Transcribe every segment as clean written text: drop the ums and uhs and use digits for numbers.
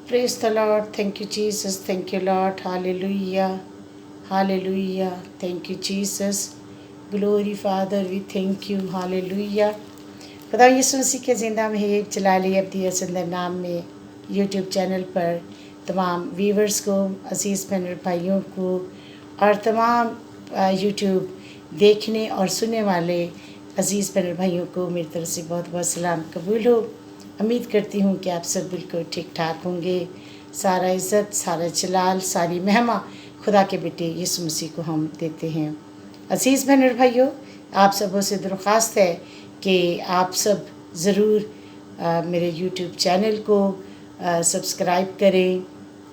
Praise the Lord. Thank you, Jesus. Thank you, Lord. Hallelujah. Hallelujah. Thank you, Jesus. Glory, Father. We thank you. Hallelujah. खुदा यीशु मसीह के ज़िंदा में एक जलाली अब्दी सुंदर नाम में यूट्यूब चैनल पर तमाम व्यूवर्स को, अजीज़ बहन भाइयों को और तमाम यूट्यूब देखने और सुनने वाले अजीज़ बहन भाइयों को मेरी तरफ से बहुत बहुत सलाम कबूल हो। उम्मीद करती हूँ कि आप सब बिल्कुल ठीक ठाक होंगे। सारा इज़्ज़त, सारा जलाल, सारी महिमा खुदा के बेटे यीशु मसीह को हम देते हैं। अजीज़ बहन और भाइयों, आप सबों से दरख्वास्त है कि आप सब ज़रूर मेरे यूट्यूब चैनल को सब्सक्राइब करें,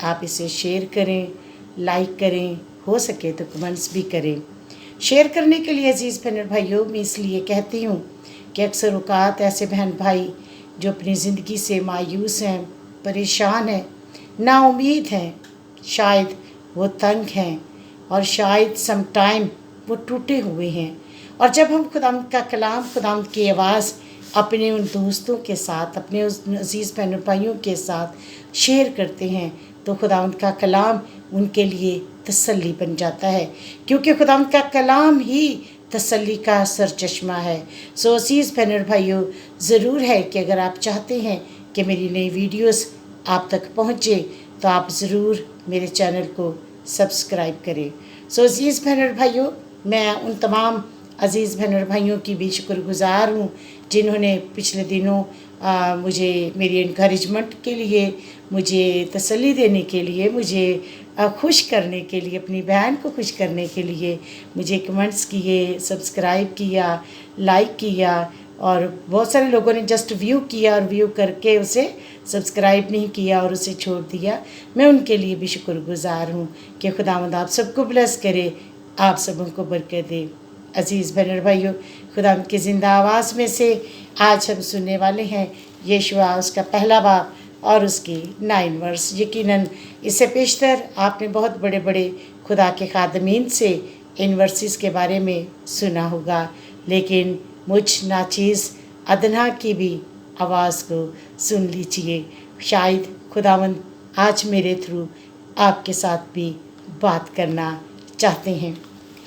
आप इसे शेयर करें, लाइक करें, हो सके तो कमेंट्स भी करें। शेयर करने के लिए अजीज़ बहन और भाइयों, मैं इसलिए कहती हूँ कि अक्सर औक़ात ऐसे बहन भाई जो अपनी ज़िंदगी से मायूस हैं, परेशान हैं, नाउम्मीद हैं, शायद वो तंग हैं और शायद सम टाइम वो टूटे हुए हैं। और जब हम खुदावंद का कलाम, खुदावंद की आवाज़ अपने उन दोस्तों के साथ, अपने उस अजीज़ बहन भाइयों के साथ शेयर करते हैं तो खुदावंद का कलाम उनके लिए तसल्ली बन जाता है, क्योंकि खुदावंद का कलाम ही तसल्ली का सरचश्मा है। सो अजीज़ बहन और भाइयों, ज़रूर है कि अगर आप चाहते हैं कि मेरी नई वीडियोस आप तक पहुँचे तो आप ज़रूर मेरे चैनल को सब्सक्राइब करें। सो अजीज़ बहन और भाइयों, मैं उन तमाम अजीज़ बहन और भाइयों की भी शुक्रगुज़ार हूँ जिन्होंने पिछले दिनों मुझे मेरी इनकरेजमेंट के लिए, मुझे तसल्ली देने के लिए, मुझे खुश करने के लिए, अपनी बहन को खुश करने के लिए मुझे कमेंट्स किए, सब्सक्राइब किया, लाइक किया और बहुत सारे लोगों ने जस्ट व्यू किया और व्यू करके उसे सब्सक्राइब नहीं किया और उसे छोड़ दिया। मैं उनके लिए भी शुक्रगुज़ार हूँ कि खुदावंद आप सबको ब्लेस करे, आप सबों को बरकत दे। अजीज़ बहन और भाइयों, खुदावंद की ज़िंदा आवाज़ में से आज हम सुनने वाले हैं यशुआ उसका पहला बाब और उसकी 9 वर्स। यकीनन इससे पेशतर आपने बहुत बड़े बड़े खुदा के खादमीन से इन वर्सेस के बारे में सुना होगा, लेकिन मुझ नाचीज़ अदना की भी आवाज़ को सुन लीजिए। शायद खुदावंद आज मेरे थ्रू आपके साथ भी बात करना चाहते हैं।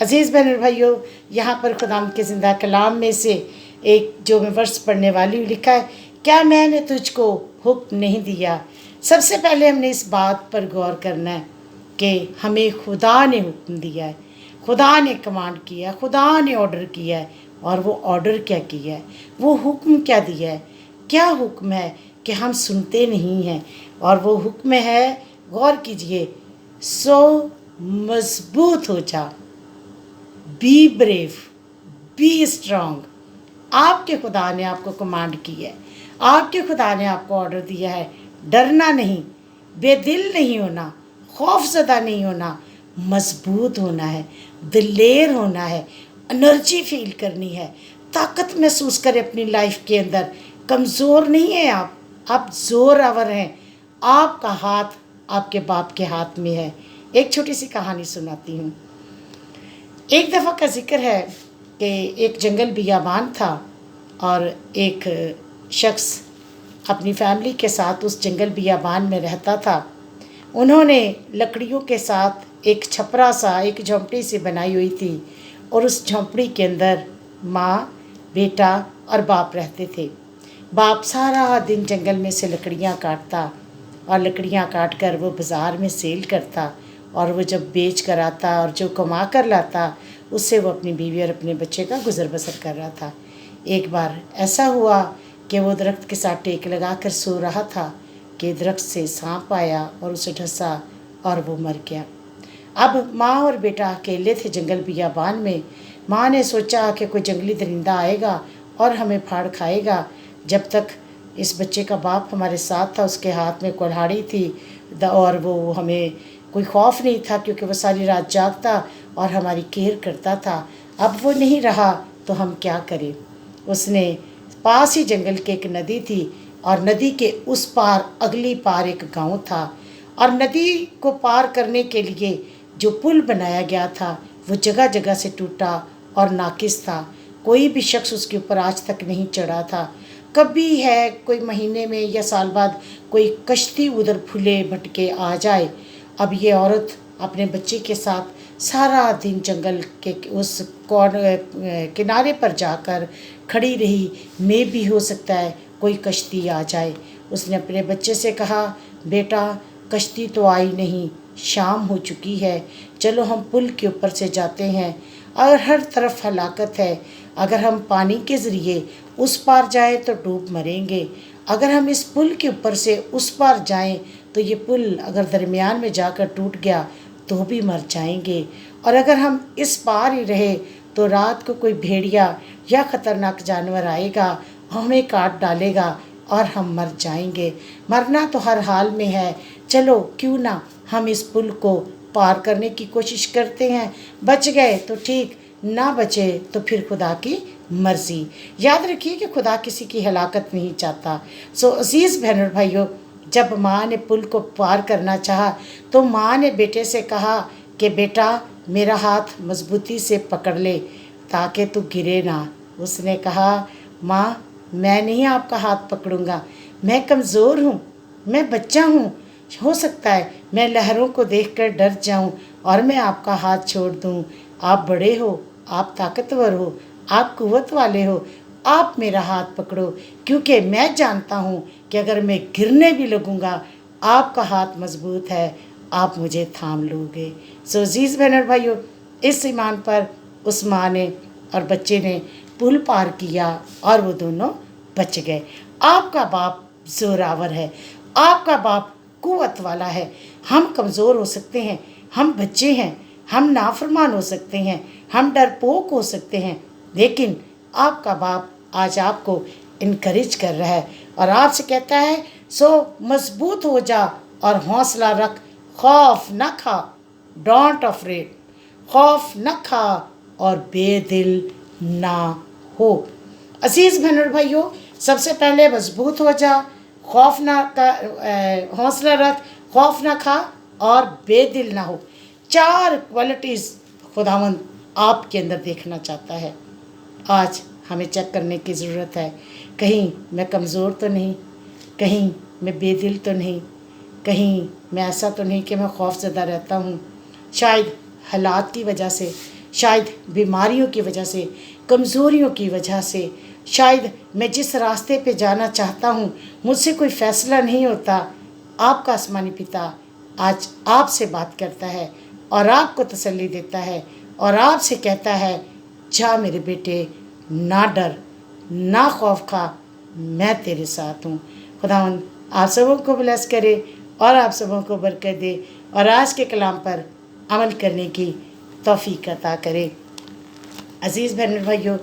अजीज़ बहन और भाइयों, यहाँ पर खुदावंद के ज़िंदा कलाम में से एक जो मैं वर्स पढ़ने वाली हूँ, लिखा है, क्या मैंने तुझको हुक्म नहीं दिया। सबसे पहले हमने इस बात पर गौर करना है कि हमें खुदा ने हुक्म दिया है, खुदा ने कमांड किया है, खुदा ने ऑर्डर किया है। और वो ऑर्डर क्या किया है, वो हुक्म क्या दिया है, क्या हुक्म है कि हम सुनते नहीं हैं। और वो हुक्म है, गौर कीजिए, सो मजबूत हो जा, बी ब्रेव, बी स्ट्रांग। आपके खुदा ने आपको कमांड की है, आपके खुदा ने आपको ऑर्डर दिया है, डरना नहीं, बेदिल नहीं होना, खौफज़दा नहीं होना, मजबूत होना है, दिलेर होना है, एनर्जी फील करनी है, ताकत महसूस करें अपनी लाइफ के अंदर। कमज़ोर नहीं है आप ज़ोरावर हैं। आपका हाथ आपके बाप के हाथ में है। एक छोटी सी कहानी सुनाती हूँ। एक दफ़ा का जिक्र है कि एक जंगल बियाबान था और एक शख्स अपनी फैमिली के साथ उस जंगल बियाबान में रहता था। उन्होंने लकड़ियों के साथ एक छपरा सा, एक झोंपड़ी सी बनाई हुई थी और उस झोंपड़ी के अंदर माँ, बेटा और बाप रहते थे। बाप सारा दिन जंगल में से लकड़ियाँ काटता और लकड़ियाँ काट कर वो बाज़ार में सेल करता और वो जब बेच कर आता और जो कमा कर लाता उससे वो अपनी बीवी और अपने बच्चे का गुजर बसर कर रहा था। एक बार ऐसा हुआ कि वो दरख्त के साथ टेक लगा कर सो रहा था कि दरख्त से सांप आया और उसे ढसा और वो मर गया। अब माँ और बेटा अकेले थे जंगल बियाबान में। माँ ने सोचा कि कोई जंगली दरिंदा आएगा और हमें फाड़ खाएगा। जब तक इस बच्चे का बाप हमारे साथ था, उसके हाथ में कुल्हाड़ी थी और वो हमें कोई खौफ नहीं था क्योंकि वो सारी रात जागता और हमारी केयर करता था। अब वो नहीं रहा तो हम क्या करें। उसने पास ही जंगल के एक नदी थी और नदी के उस पार अगली पार एक गांव था और नदी को पार करने के लिए जो पुल बनाया गया था वो जगह जगह से टूटा और नाकिस था। कोई भी शख्स उसके ऊपर आज तक नहीं चढ़ा था। कभी है कोई महीने में या साल बाद कोई कश्ती उधर फूले भटके आ जाए। अब ये औरत अपने बच्चे के साथ सारा दिन जंगल के उस किनारे पर जाकर खड़ी रही। में भी हो सकता है कोई कश्ती आ जाए। उसने अपने बच्चे से कहा, बेटा कश्ती तो आई नहीं, शाम हो चुकी है, चलो हम पुल के ऊपर से जाते हैं और हर तरफ हलाकत है। अगर हम पानी के ज़रिए उस पार जाएं तो डूब मरेंगे, अगर हम इस पुल के ऊपर से उस पार जाएं तो ये पुल अगर दरमियान में जाकर टूट गया तो भी मर जाएंगे, और अगर हम इस पार ही रहे तो रात को कोई भेड़िया या ख़तरनाक जानवर आएगा, हमें काट डालेगा और हम मर जाएंगे। मरना तो हर हाल में है, चलो क्यों ना हम इस पुल को पार करने की कोशिश करते हैं। बच गए तो ठीक, ना बचे तो फिर खुदा की मर्ज़ी। याद रखिए कि खुदा किसी की हलाकत नहीं चाहता। सो अजीज़ बहन और भाइयों, जब माँ ने पुल को पार करना चाहा तो माँ ने बेटे से कहा कि बेटा मेरा हाथ मजबूती से पकड़ ले ताकि तू गिरे ना। उसने कहा, माँ मैं नहीं आपका हाथ पकड़ूंगा, मैं कमज़ोर हूँ, मैं बच्चा हूँ, हो सकता है मैं लहरों को देखकर डर जाऊं और मैं आपका हाथ छोड़ दूं। आप बड़े हो, आप ताकतवर हो, आप कुव्वत वाले हो, आप मेरा हाथ पकड़ो, क्योंकि मैं जानता हूं कि अगर मैं गिरने भी लगूंगा आपका हाथ मजबूत है, आप मुझे थाम लोगे। सो अजीज़ बहन और भाइयों, इस ईमान पर उस माँ ने और बच्चे ने पुल पार किया और वो दोनों बच गए। आपका बाप जोरावर है, आपका बाप कुव्वत वाला है। हम कमज़ोर हो सकते हैं, हम बच्चे हैं, हम नाफरमान हो सकते हैं, हम डरपोक हो सकते हैं, लेकिन आपका बाप आज आपको इनकरेज कर रहा है और आपसे कहता है, सो मजबूत हो जा और हौसला रख, खौफ न खा, डोंट अफ्रेड, खौफ न खा और बेदिल ना हो। अजीज़ बहन और भाइयों, सबसे पहले मजबूत हो जा, खौफ ना का हौसला रख, खौफ ना खा और बेदिल ना हो। 4 क्वालिटीज़ खुदावंद आपके अंदर देखना चाहता है। आज हमें चेक करने की ज़रूरत है, कहीं मैं कमज़ोर तो नहीं, कहीं मैं बेदिल तो नहीं, कहीं मैं ऐसा तो नहीं कि मैं खौफज़दा रहता हूँ। शायद हालात की वजह से, शायद बीमारियों की वजह से, कमज़ोरियों की वजह से, शायद मैं जिस रास्ते पे जाना चाहता हूँ मुझसे कोई फ़ैसला नहीं होता। आपका आसमानी पिता आज आपसे बात करता है और आपको तसल्ली देता है और आपसे कहता है, जा मेरे बेटे, ना डर, ना खौफ खा, मैं तेरे साथ हूँ। खुदावंद आप सबों को ब्लेस करे और आप सबों को बरकत दे और आज के कलाम पर अमल करने की तौफीक अता करे। अज़ीज़ बहन भाइयों,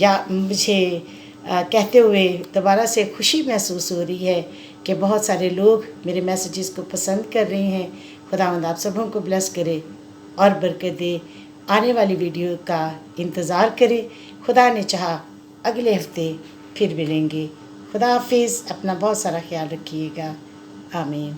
या मुझे कहते हुए दोबारा से खुशी महसूस हो रही है कि बहुत सारे लोग मेरे मैसेजेस को पसंद कर रहे हैं। खुदावंद आप सबों को ब्लेस करे और बरकत दे। आने वाली वीडियो का इंतज़ार करें। खुदा ने चाहा अगले हफ्ते फिर मिलेंगे। खुदा हाफिज़। अपना बहुत सारा ख्याल रखिएगा। आमीन।